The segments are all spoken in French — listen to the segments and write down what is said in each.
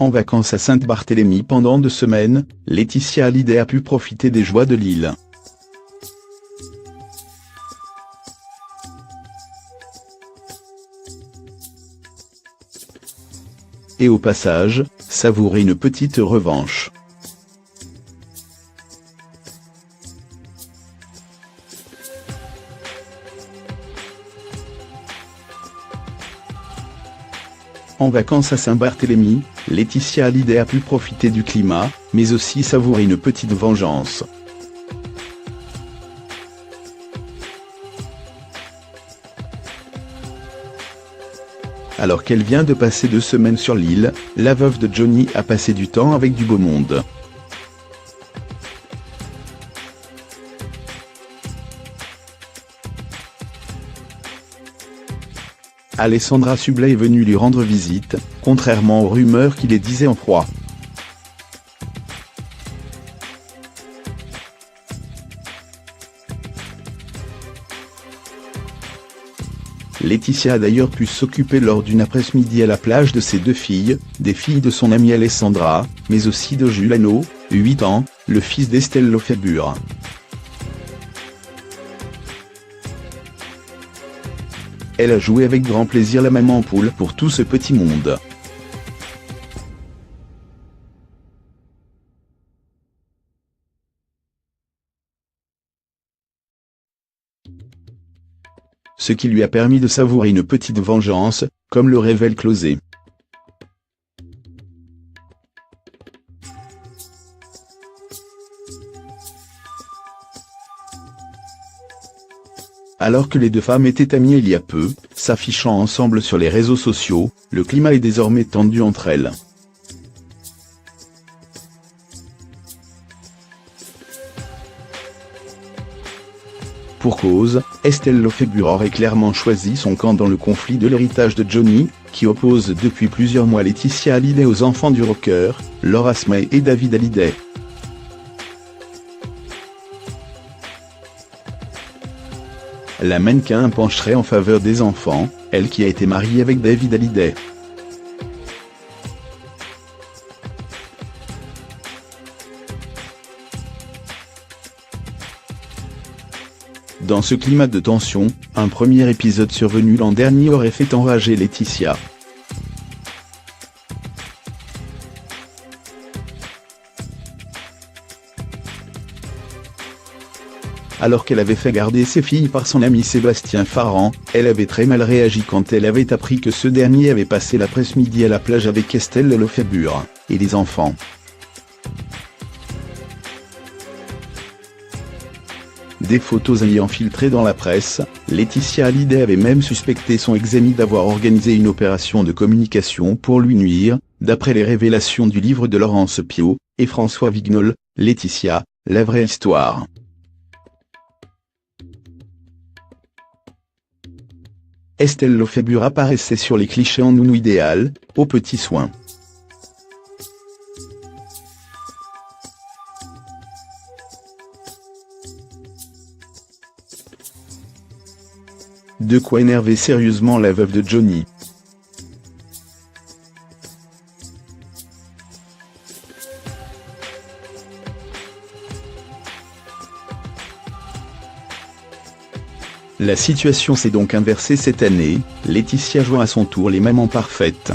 En vacances à Saint-Barthélemy pendant 2 semaines, Laetitia Hallyday a pu profiter des joies de l'île. Et au passage, savourer une petite revanche. En vacances à Saint-Barthélemy, Laetitia Hallyday a pu profiter du climat, mais aussi savourer une petite vengeance. Alors qu'elle vient de passer 2 semaines sur l'île, la veuve de Johnny a passé du temps avec du beau monde. Alessandra Sublet est venue lui rendre visite, contrairement aux rumeurs qui les disaient en froid. Laetitia a d'ailleurs pu s'occuper lors d'une après-midi à la plage de ses 2 filles, des filles de son amie Alessandra, mais aussi de Jules Hano, 8 ans, le fils d'Estelle Lefébure. Elle a joué avec grand plaisir la maman poule pour tout ce petit monde. Ce qui lui a permis de savourer une petite vengeance, comme le révèle Closet. Alors que les 2 femmes étaient amies il y a peu, s'affichant ensemble sur les réseaux sociaux, le climat est désormais tendu entre elles. Pour cause, Estelle Lefébure aurait clairement choisi son camp dans le conflit de l'héritage de Johnny, qui oppose depuis plusieurs mois Laetitia Hallyday aux enfants du rocker, Laura Smay et David Hallyday. La mannequin pencherait en faveur des enfants, elle qui a été mariée avec David Hallyday. Dans ce climat de tension, un premier épisode survenu l'an dernier aurait fait enrager Laetitia. Alors qu'elle avait fait garder ses filles par son ami Sébastien Farran, elle avait très mal réagi quand elle avait appris que ce dernier avait passé l'après-midi à la plage avec Estelle Lefébure et les enfants. Des photos ayant filtré dans la presse, Laetitia Hallyday avait même suspecté son ex-ami d'avoir organisé une opération de communication pour lui nuire, d'après les révélations du livre de Laurence Piot et François Vignol, Laetitia, la vraie histoire. Estelle Lefébure apparaissait sur les clichés en nounou idéal, aux petits soins. De quoi énerver sérieusement la veuve de Johnny. La situation s'est donc inversée cette année, Laetitia joint à son tour les mamans parfaites.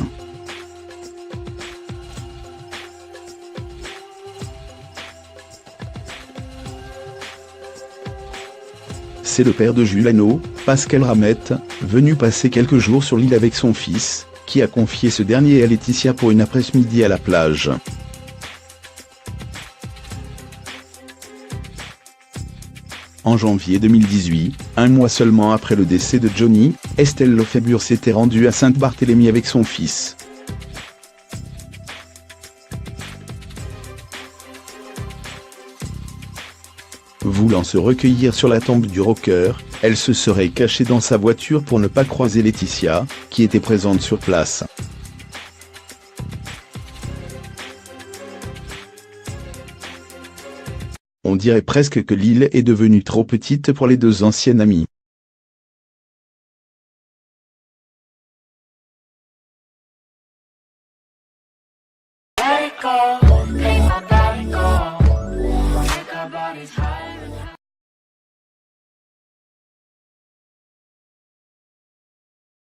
C'est le père de Jules Hano, Pascal Ramette, venu passer quelques jours sur l'île avec son fils, qui a confié ce dernier à Laetitia pour une après-midi à la plage. En janvier 2018, un mois seulement après le décès de Johnny, Estelle Lefébure s'était rendue à Saint-Barthélemy avec son fils. Voulant se recueillir sur la tombe du rocker, elle se serait cachée dans sa voiture pour ne pas croiser Laetitia, qui était présente sur place. On dirait presque que l'île est devenue trop petite pour les 2 anciennes amies. go, make my body go, make our bodies higher and higher.